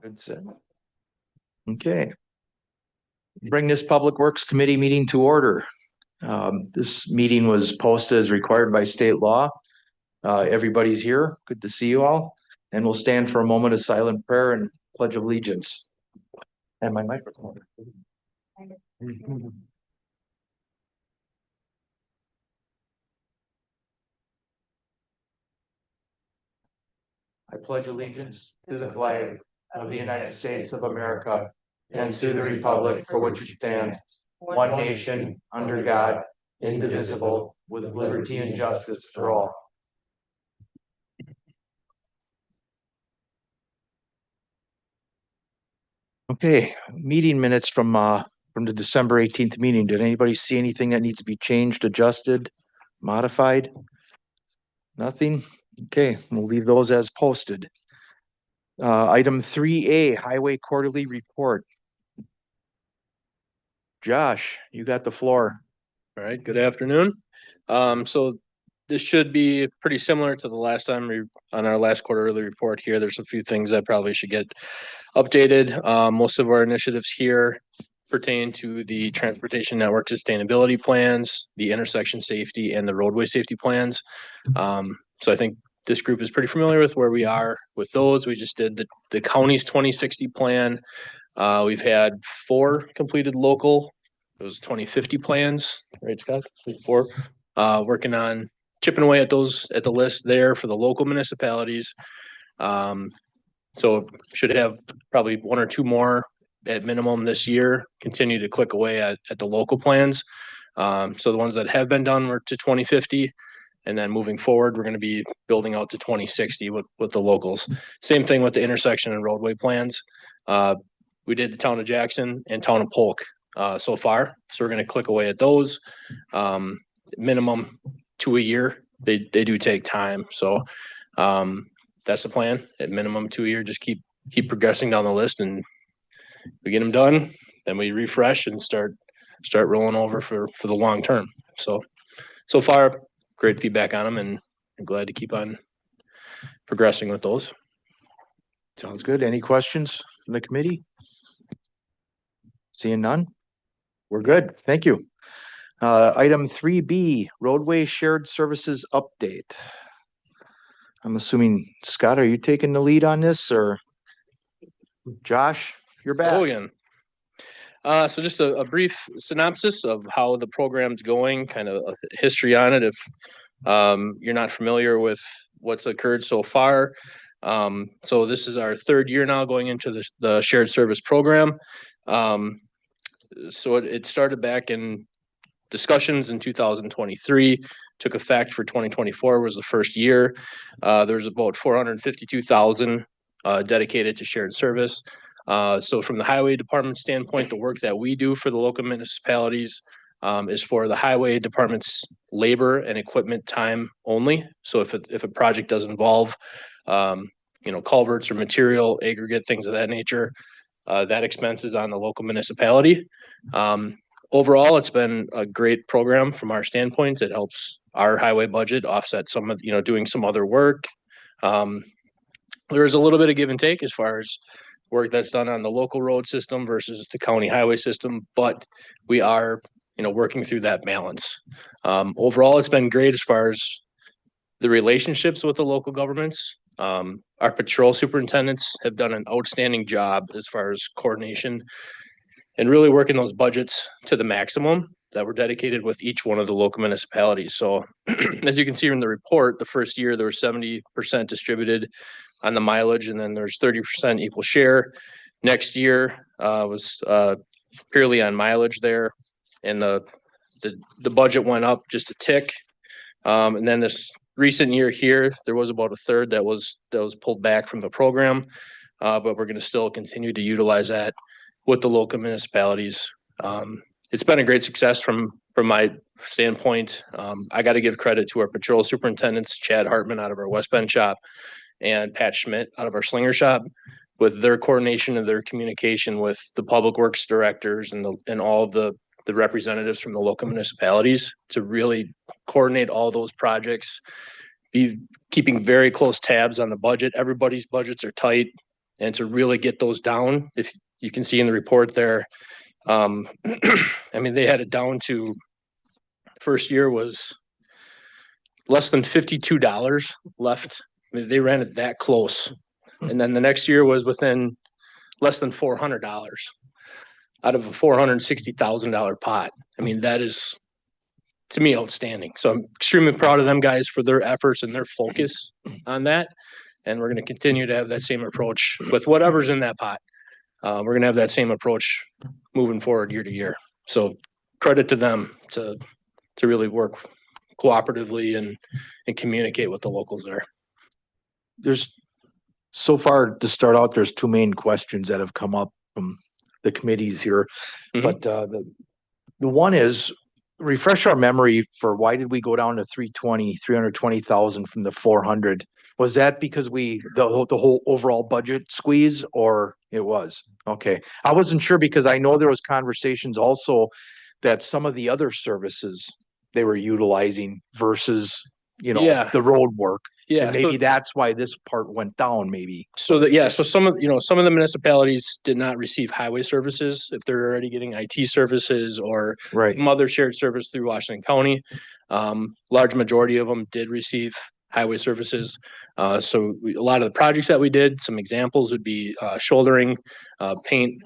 Good set. Okay. Bring this Public Works Committee meeting to order. This meeting was posted as required by state law. Everybody's here. Good to see you all. And we'll stand for a moment of silent prayer and pledge of allegiance. And my microphone. I pledge allegiance to the flag of the United States of America and to the republic for which it stands, one nation, under God, indivisible, with liberty and justice for all. Okay, meeting minutes from the December 18th meeting. Did anybody see anything that needs to be changed, adjusted, modified? Nothing? Okay, we'll leave those as posted. Item 3A, Highway Quarterly Report. Josh, you got the floor. All right, good afternoon. So this should be pretty similar to the last time on our last quarterly report here. There's a few things that probably should get updated. Most of our initiatives here pertain to the transportation network sustainability plans, the intersection safety, and the roadway safety plans. So I think this group is pretty familiar with where we are with those. We just did the county's 2060 plan. We've had 4 completed local. Those 2050 plans, right, Scott? 4. Working on chipping away at those at the list there for the local municipalities. So should have probably 1 or 2 more at minimum this year. Continue to click away at the local plans. So the ones that have been done were to 2050. And then moving forward, we're going to be building out to 2060 with the locals. Same thing with the intersection and roadway plans. We did the town of Jackson and town of Polk so far. So we're going to click away at those. Minimum 2 a year. They do take time. So that's the plan. At minimum 2 a year, just keep progressing down the list, and we get them done. Then we refresh and start rolling over for the long term. So far, great feedback on them, and I'm glad to keep on progressing with those. Sounds good. Any questions from the committee? Seeing none? We're good. Thank you. Item 3B, roadway shared services update. I'm assuming, Scott, are you taking the lead on this, or Josh, you're back? Oh, again. So just a brief synopsis of how the program's going, kind of a history on it if you're not familiar with what's occurred so far. So this is our 3rd year now going into the shared service program. So it started back in discussions in 2023, took effect for 2024 was the first year. There's about 452,000 dedicated to shared service. So from the highway department standpoint, the work that we do for the local municipalities is for the highway department's labor and equipment time only. So if a project does involve, culverts or material, aggregate, things of that nature, that expense is on the local municipality. Overall, it's been a great program from our standpoint. It helps our highway budget offset some of, doing some other work. There is a little bit of give and take as far as work that's done on the local road system versus the county highway system, but we are, working through that balance. Overall, it's been great as far as the relationships with the local governments. Our patrol superintendents have done an outstanding job as far as coordination and really working those budgets to the maximum that were dedicated with each one of the local municipalities. So as you can see in the report, the first year there was 70% distributed on the mileage, and then there's 30% equal share. Next year was purely on mileage there, and the budget went up just a tick. And then this recent year here, there was about a third that was pulled back from the program, but we're going to still continue to utilize that with the local municipalities. It's been a great success from my standpoint. I got to give credit to our patrol superintendents, Chad Hartman out of our West Bend shop and Pat Schmidt out of our Slinger shop, with their coordination and their communication with the public works directors and all of the representatives from the local municipalities to really coordinate all those projects, be keeping very close tabs on the budget. Everybody's budgets are tight. and to really get those down. If you can see in the report there, I mean, they had it down to, first year was less than $52 left. I mean, they ran it that close. And then the next year was within less than $400 out of a $460,000 pot. I mean, that is, to me, outstanding. So I'm extremely proud of them guys for their efforts and their focus on that. And we're going to continue to have that same approach with whatever's in that pot. We're going to have that same approach moving forward year to year. So credit to them to really work cooperatively and communicate with the locals there. There's, so far to start out, there's two main questions that have come up from the committees here. Mhm. But the one is, refresh our memory for why did we go down to 320,000 from the 400? Was that because the whole overall budget squeeze, or it was? Okay. I wasn't sure because I know there was conversations also that some of the other services they were utilizing versus, Yeah. the road work. Yeah. And maybe that's why this part went down, maybe. So some of the municipalities did not receive highway services if they're already getting IT services or Right. some other shared service through Washington County. Large majority of them did receive highway services. So a lot of the projects that we did, some examples would be shouldering, paint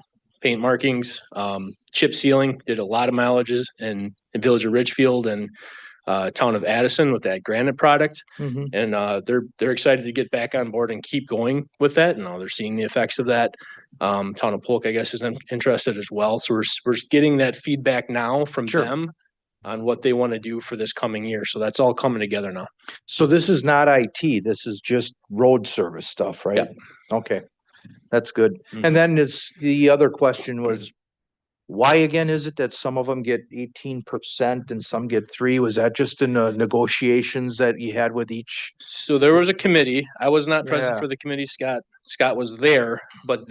markings, chip sealing, did a lot of mileages in Village of Ridgefield and town of Addison with that granite product. Mhm. And they're excited to get back on board and keep going with that. Now they're seeing the effects of that. Town of Polk, I guess, is interested as well. So we're getting that feedback now from Sure. them on what they want to do for this coming year. So that's all coming together now. So this is not IT, this is just road service stuff, right? Yep. Okay, that's good. Mhm. And then the other question was, why again is it that some of them get 18% and some get 3%? Was that just in the negotiations that you had with each? So there was a committee. I was not present Yeah. for the committee. Scott was there, but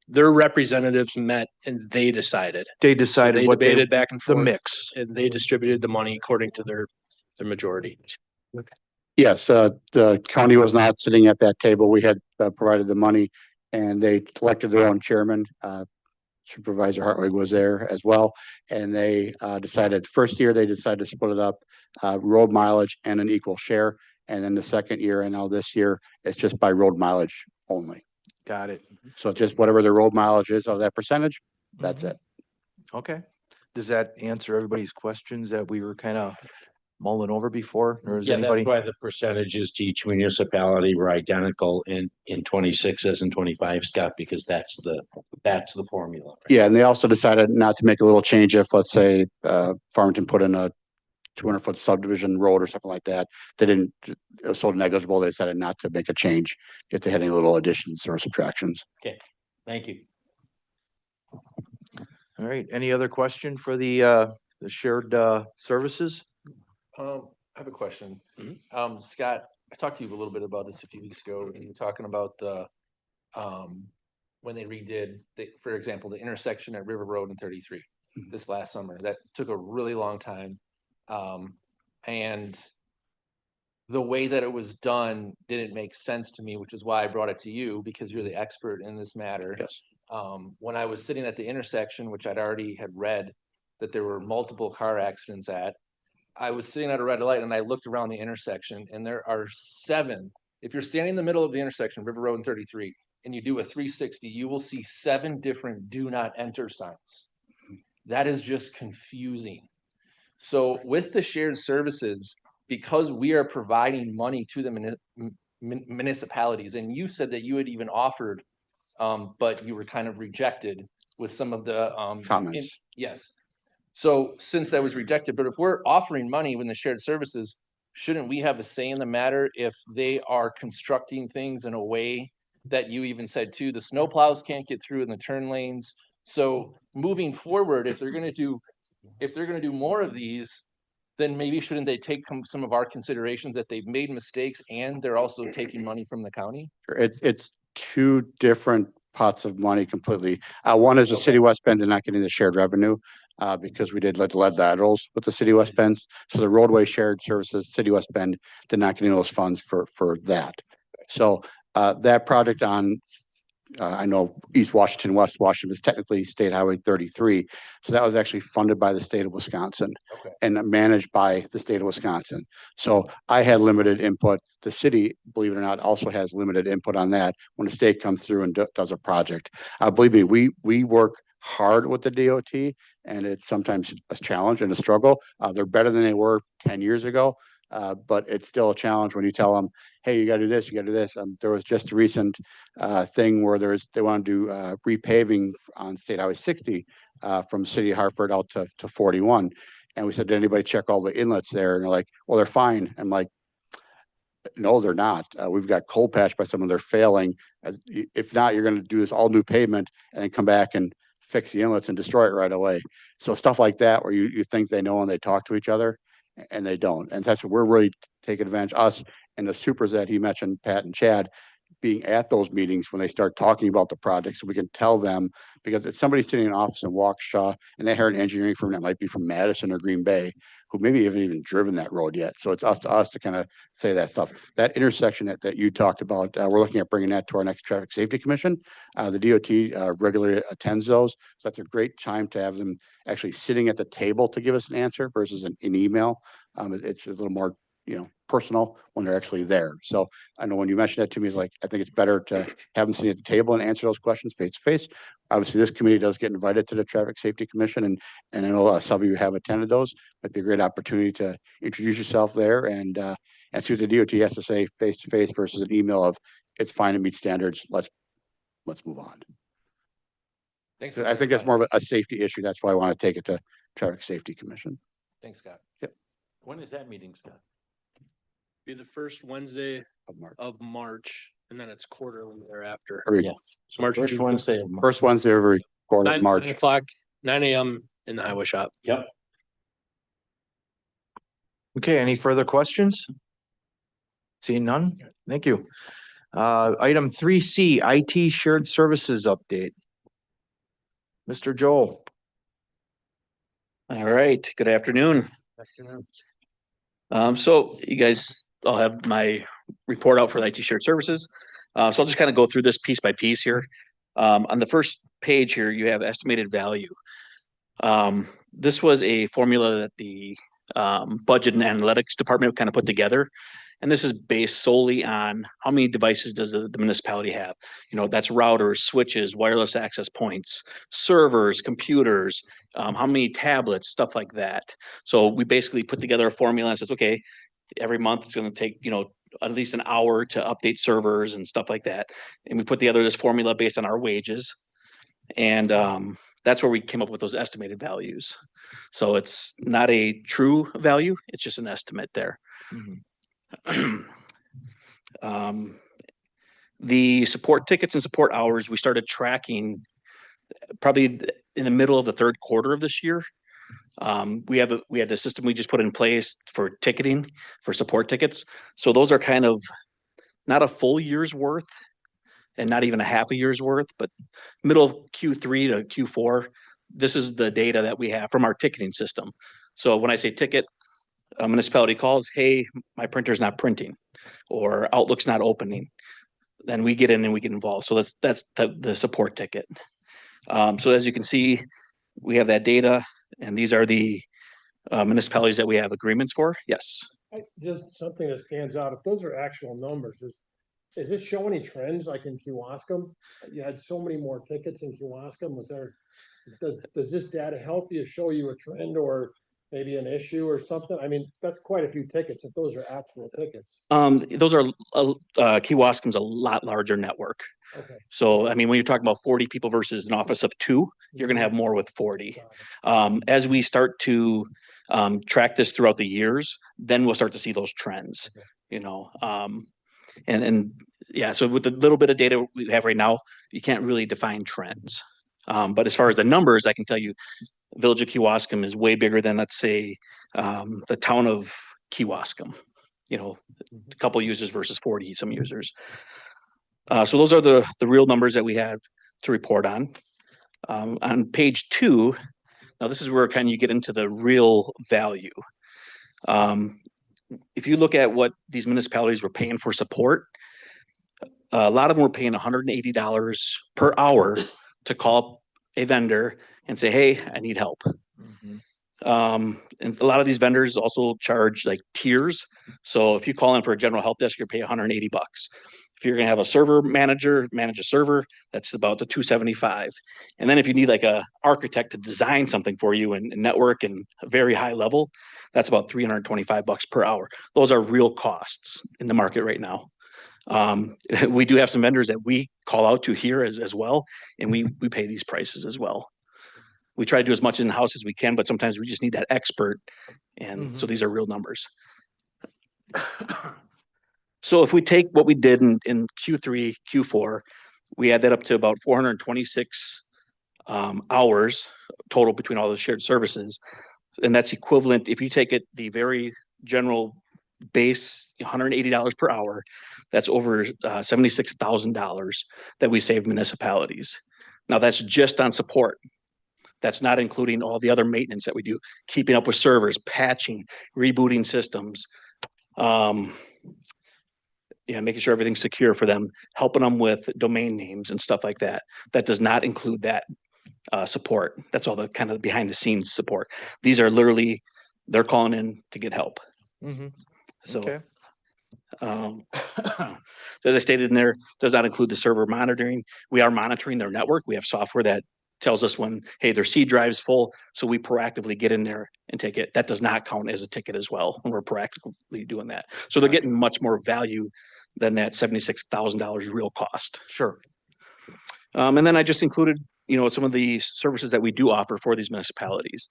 their representatives met and they decided. They So decided they what they, debated back and the forth. mix. And they distributed the money according to their majority. Yes, the county was not sitting at that table. We had provided the money and they elected their own chairman. Supervisor Hartwig was there as well. And they decided, first year, they decided to split it up, road mileage and an equal share. And then the second year and now this year, it's just by road mileage only. Got it. So just whatever the road mileage is of that percentage, that's Mhm. it. Okay. Does that answer everybody's questions that we were kind of mulling over before? Or is Yeah, anybody? that's why the percentages to each municipality were identical in 26 as in 25, Scott, because that's the formula. Yeah, and they also decided not to make a little change if, let's say, Farmington put in a 200-foot subdivision road or something like that. They didn't, it was so negligible, they decided not to make a change if they had any little additions or subtractions. Thank you. All right. Any other question for the shared services? I have a question. Mhm. Scott, I talked to you a little bit about this a few weeks ago, and you were talking about the, when they redid, for example, the intersection at River Road and 33 Mhm. this last summer. That took a really long time. And the way that it was done didn't make sense to me, which is why I brought it to you, because you're the expert in this matter. Yes. When I was sitting at the intersection, which I'd already had read that there were multiple car accidents at, I was sitting at a red light and I looked around the intersection and there are 7. If you're standing in the middle of the intersection, River Road and 33, and you do a 360, you will see 7 different do not enter signs. That is just confusing. So with the shared services, because we are providing money to the municipalities, and you said that you had even offered, but you were kind of rejected with some of the Comments. yes. So since that was rejected, but if we're offering money when the shared services, shouldn't we have a say in the matter if they are constructing things in a way that you even said too, the snowplows can't get through in the turn lanes. So moving forward, if they're gonna do more of these, then maybe shouldn't they take some of our considerations that they've made mistakes and they're also taking money from the county? It's two different pots of money completely. One is the City West Bend and not getting the shared revenue because we did lead laterals with the City West Bend. So the roadway shared services, City West Bend did not getting those funds for that. So that project on I know East Washington, West Washington is technically State Highway 33. So that was actually funded by the state of Wisconsin Okay. and managed by the state of Wisconsin. So I had limited input. The city, believe it or not, also has limited input on that when the state comes through and does a project. Believe me, we work hard with the DOT, and it's sometimes a challenge and a struggle. They're better than they were 10 years ago, but it's still a challenge when you tell them, hey, you got to do this, you got to do this. There was just a recent thing where they want to do repaving on State Highway 60 from City of Hartford out to 41. And we said, did anybody check all the inlets there? And they're like, well, they're fine. I'm like, no, they're not. We've got cold patch by some of them. They're failing. If not, you're going to do this all new pavement and then come back and fix the inlets and destroy it right away. So stuff like that, where you think they know and they talk to each other, and they don't. And that's what we're really taking advantage, us and the supers that he mentioned, Pat and Chad, being at those meetings when they start talking about the project, so we can tell them, because if somebody's sitting in an office in Waukesha and they heard an engineering firm that might be from Madison or Green Bay, who maybe haven't even driven that road yet. So it's up to us to kind of say that stuff. That intersection that you talked about, we're looking at bringing that to our next Traffic Safety Commission. The DOT regularly attends those. So that's a great time to have them actually sitting at the table to give us an answer versus an email. It's a little more, personal when they're actually there. So I know when you mentioned that to me, it's like, I think it's better to have them sitting at the table and answer those questions face to face. Obviously, this committee does get invited to the Traffic Safety Commission, and I know some of you have attended those. Might be a great opportunity to introduce yourself there and see what the DOT has to say face to face versus an email of, it's fine to meet standards. Let's move on. Thanks. I think that's more of a safety issue. That's why I want to take it to Traffic Safety Commission. Thanks, Scott. When is that meeting, Scott? Be the first Wednesday Of March. of March, and then it's quarterly thereafter. Every Yeah. So March first and- Wednesday of March. first Wednesday of every quarter of 9 March. o'clock, 9 a.m. in the highway shop. Yep. Okay, any further questions? Seeing none, thank you. Item 3C, IT shared services update. Mr. Joel. All right, good afternoon. So you guys all have my report out for the IT shared services. So I'll just kind of go through this piece by piece here. On the first page here, you have estimated value. This was a formula that the budget and analytics department kind of put together. And this is based solely on how many devices does the municipality have? That's routers, switches, wireless access points, servers, computers, how many tablets, stuff like that. So we basically put together a formula and says, okay, every month it's going to take, at least an hour to update servers and stuff like that. And we put together this formula based on our wages. And that's where we came up with those estimated values. So it's not a true value, it's just an estimate there. The support tickets and support hours, we started tracking probably in the middle of the third quarter of this year. We had a system we just put in place for ticketing for support tickets. So those are kind of not a full year's worth and not even a half a year's worth, but middle of Q3 to Q4, this is the data that we have from our ticketing system. So when I say ticket, a municipality calls, hey, my printer's not printing or Outlook's not opening. Then we get in and we get involved. So that's the support ticket. So as you can see, we have that data, and these are the municipalities that we have agreements for. Yes. Just something that stands out, if those are actual numbers, is this show any trends like in Kewaskum? You had so many more tickets in Kewaskum. Does this data help you show you a trend or maybe an issue or something? I mean, that's quite a few tickets if those are actual tickets. Those are Kewaskum's a lot larger network. Okay. So, I mean, when you're talking about 40 people versus an office of 2, you're going to have more with 40. As we start to track this throughout the years, then we'll start to see those trends, and yeah, so with the little bit of data we have right now, you can't really define trends. But as far as the numbers, I can tell you Village of Kewaskum is way bigger than, let's say, the town of Kewaskum, a couple users versus 40 some users. So those are the real numbers that we have to report on. On page 2, now this is where kind of you get into the real value. If you look at what these municipalities were paying for support, A lot of them were paying $180 per hour to call up a vendor and say, hey, I need help. Mhm. And a lot of these vendors also charge like tiers. So if you call in for a general help desk, you're paying $180. If you're gonna have a server manager, manage a server, that's about the 275. And then if you need like a architect to design something for you and network and a very high level, that's about $325 per hour. Those are real costs in the market right now. We do have some vendors that we call out to here as well, and we pay these prices as well. We try to do as much in-house as we can, but sometimes we just need that expert. And so these are real numbers. So if we take what we did in Q3, Q4, we add that up to about 426 hours total between all the shared services. And that's equivalent, if you take it, the very general base, $180 per hour, that's over $76,000 that we save municipalities. Now that's just on support. That's not including all the other maintenance that we do, keeping up with servers, patching, rebooting systems, making sure everything's secure for them, helping them with domain names and stuff like that. That does not include that support. That's all the kind of behind the scenes support. These are literally, they're calling in to get help. Mhm. So, Okay. as I stated in there, does not include the server monitoring. We are monitoring their network. We have software that tells us when, hey, their C drive's full. So we proactively get in there and take it. That does not count as a ticket as well when we're proactively doing that. So they're getting much more value than that $76,000 real cost. Sure. And then I just included, some of the services that we do offer for these municipalities,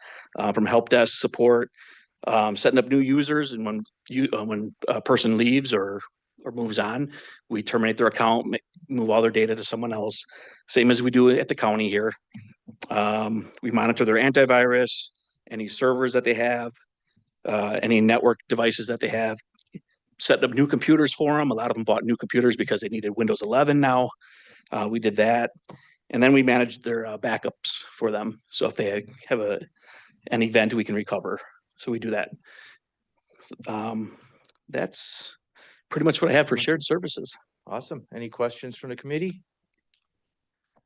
from help desk support, setting up new users, and when a person leaves or moves on, we terminate their account, move all their data to someone else. Same as we do at the county here. We monitor their antivirus, any servers that they have, any network devices that they have, setting up new computers for them. A lot of them bought new computers because they needed Windows 11 now. We did that. And then we manage their backups for them. So if they have an event, we can recover. So we do that. That's pretty much what I have for shared services. Awesome. Any questions from the committee?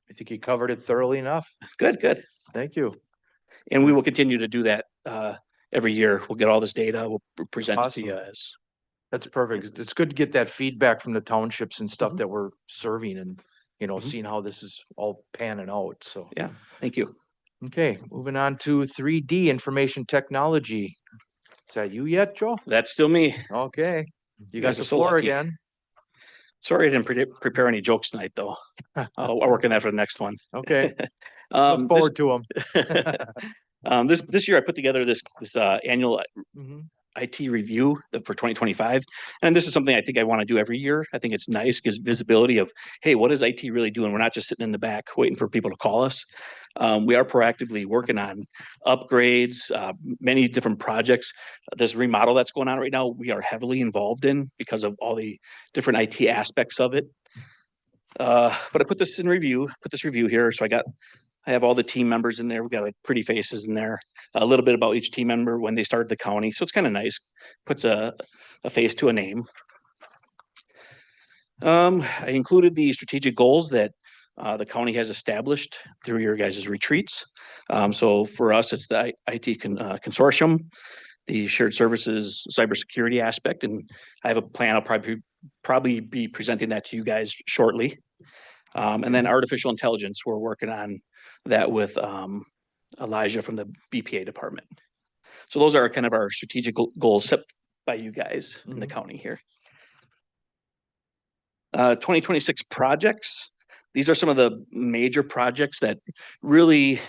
I think you covered it thoroughly enough. Good. Thank you. And we will continue to do that every year. We'll get all this data. We'll present it to you Awesome. as. That's perfect. It's good to get that feedback from the townships and stuff Mhm. that we're serving and, Mhm. seeing how this is all panning out. So. Yeah. Thank you. Okay, moving on to 3D information technology. Is that you yet, Joe? That's still me. Okay, you You got guys the are so floor lucky. again. Sorry I didn't prepare any jokes tonight, though. I'll work on that for the next one. Okay, Um, look forward to them. this year I put together this annual Mhm. IT review for 2025. And this is something I think I want to do every year. I think it's nice, gives visibility of, hey, what is IT really doing? We're not just sitting in the back waiting for people to call us. We are proactively working on upgrades, many different projects. This remodel that's going on right now, we are heavily involved in because of all the different IT aspects of it. But I put this review here. So I have all the team members in there. We got like pretty faces in there, a little bit about each team member when they started the county. So it's kind of nice, puts a face to a name. I included the strategic goals that the county has established through your guys' retreats. So for us, it's the IT consortium, the shared services cybersecurity aspect, and I have a plan. I'll probably be presenting that to you guys shortly. And then artificial intelligence, we're working on that with Elijah from the BPA department. So those are kind of our strategic goals set by you guys in the county here. 2026 projects. These are some of the major projects that really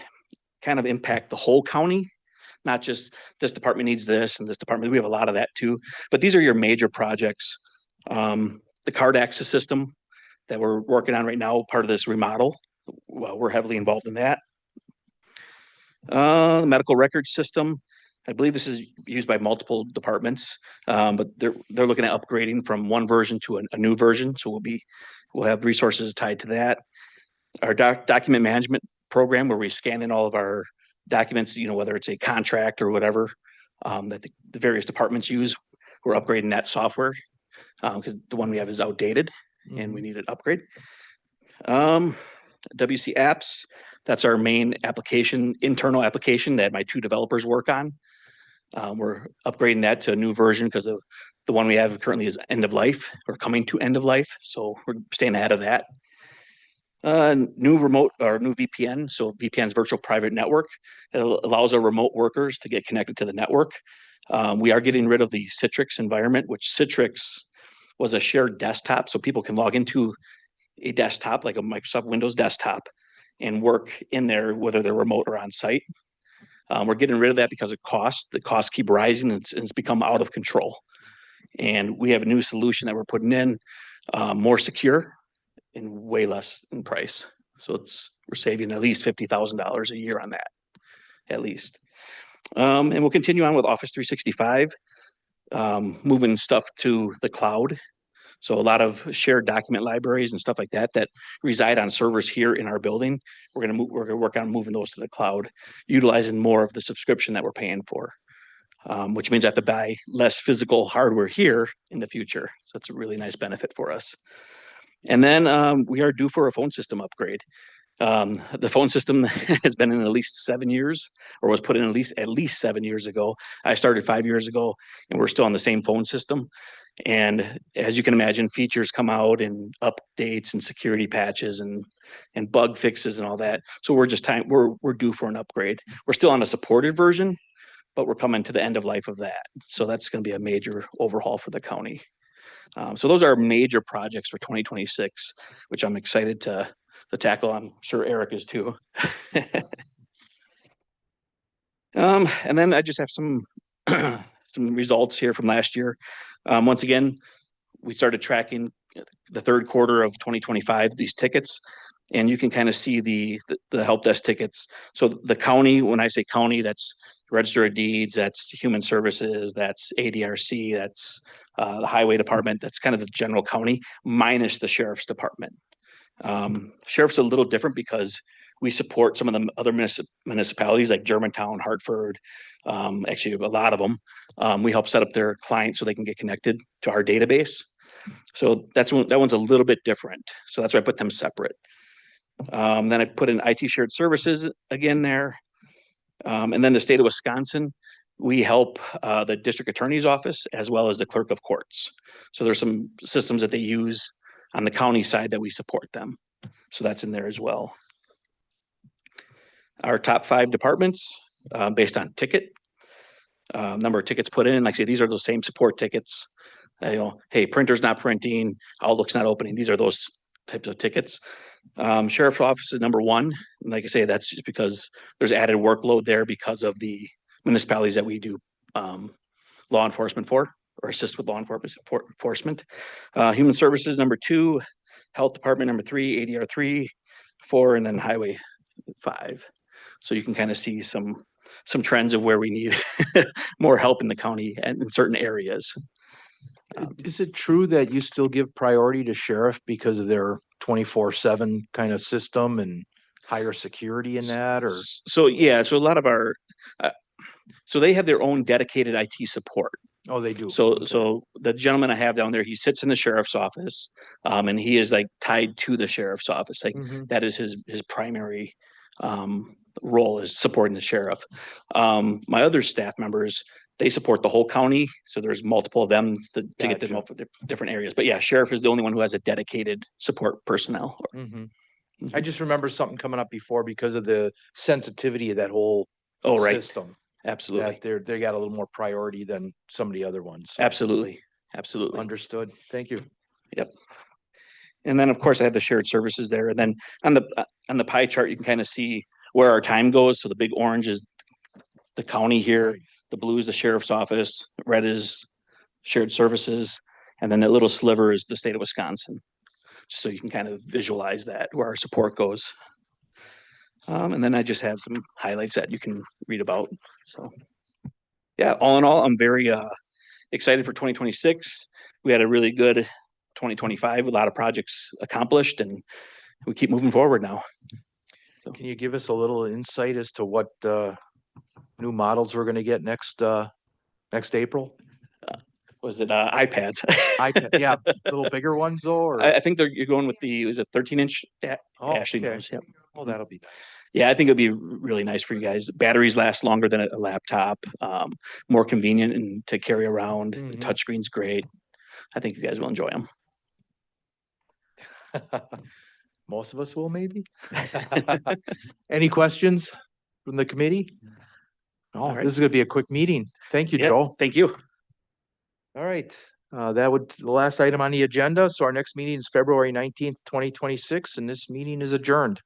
kind of impact the whole county, not just this department needs this and this department. We have a lot of that too, but these are your major projects. The card access system that we're working on right now, part of this remodel. We're heavily involved in that. The medical record system. I believe this is used by multiple departments, but they're looking at upgrading from one version to a new version. So we'll have resources tied to that. Our document management program, where we scan in all of our documents, whether it's a contract or whatever that the various departments use. We're upgrading that software because the one we have is outdated. and we need an upgrade. WC Apps, that's our main application, internal application that my two developers work on. We're upgrading that to a new version because of the one we have currently is end of life or coming to end of life. So we're staying ahead of that. New remote or new VPN. So VPN's virtual private network. It allows our remote workers to get connected to the network. We are getting rid of the Citrix environment, which Citrix was a shared desktop. So people can log into a desktop like a Microsoft Windows desktop and work in there, whether they're remote or on site. We're getting rid of that because of cost. The costs keep rising and it's become out of control. And we have a new solution that we're putting in, more secure and way less in price. So we're saving at least $50,000 a year on that, at least. And we'll continue on with Office 365, moving stuff to the cloud. So a lot of shared document libraries and stuff like that that reside on servers here in our building. We're gonna work on moving those to the cloud, utilizing more of the subscription that we're paying for, which means I have to buy less physical hardware here in the future. So that's a really nice benefit for us. And then we are due for a phone system upgrade. The phone system has been in at least 7 years, or was put in at least 7 years ago. I started 5 years ago, and we're still on the same phone system. And as you can imagine, features come out and updates and security patches and bug fixes and all that. So we're due for an upgrade. We're still on a supported version, but we're coming to the end of life of that. So that's going to be a major overhaul for the county. So those are major projects for 2026, which I'm excited to tackle. I'm sure Eric is too. And then I just have some results here from last year. Once again, we started tracking the third quarter of 2025, these tickets, and you can kind of see the help desk tickets. So the county, when I say county, that's Register of Deeds, that's Human Services, that's ADRC, that's the Highway Department, that's kind of the general county, minus the Sheriff's Department. Sheriff's a little different because we support some of the other municipalities like Germantown, Hartford, actually a lot of them. We help set up their clients so they can get connected to our database. So that one's a little bit different. So that's why I put them separate. Then I put in IT shared services again there. And then the state of Wisconsin, we help the district attorney's office as well as the clerk of courts. So there's some systems that they use on the county side that we support them. So that's in there as well. Our top 5 departments based on ticket, number of tickets put in. Like I say, these are those same support tickets. Hey, printer's not printing, Outlook's not opening. These are those types of tickets. Sheriff's office is number 1. Like I say, that's just because there's added workload there because of the municipalities that we do law enforcement for, or assist with law enforcement. Human Services, number 2, Health Department, number 3, ADR 3, 4, and then Highway 5. So you can kind of see some trends of where we need more help in the county and in certain areas. Is it true that you still give priority to sheriff because of their 24/7 kind of system and higher security in that, or? So yeah, so a lot of our, so they have their own dedicated IT support. Oh, they do. So the gentleman I have down there, he sits in the sheriff's office, and he is like tied to the sheriff's office. Like that is his primary role, is supporting the sheriff. My other staff members, they support the whole county. So there's multiple of them to get them up different areas. But yeah, sheriff is the only one who has a dedicated support personnel. I just remember something coming up before because of the sensitivity of that whole system. Absolutely. That they got a little more priority than some of the other ones. Absolutely. Understood. Thank you. Yep. And then of course I have the shared services there. And then on the pie chart, you can kind of see where our time goes. So the big orange is the county here, the blue is the sheriff's office, red is shared services, and then that little sliver is the state of Wisconsin. So you can kind of visualize that, where our support goes. And then I just have some highlights that you can read about. So yeah, all in all, I'm very excited for 2026. We had a really good 2025, a lot of projects accomplished, and we keep moving forward now. So. Can you give us a little insight as to what new models we're going to get next April? was it iPads? iPad, yeah, little bigger ones though, or? I think you're going with is it 13-inch? Oh, Ashley okay. knows, yep. Oh, that'll be nice. Yeah, I think it'd be really nice for you guys. Batteries last longer than a laptop, more convenient and to carry around. The Mhm. touchscreen's great. I think you guys will enjoy them. Most of us will maybe. Any questions from the committee? Oh, All right. this is gonna be a quick meeting. Thank you, Yeah, Joe. thank you. All right, that would, the last item on the agenda. So our next meeting is February 19th, 2026, and this meeting is adjourned.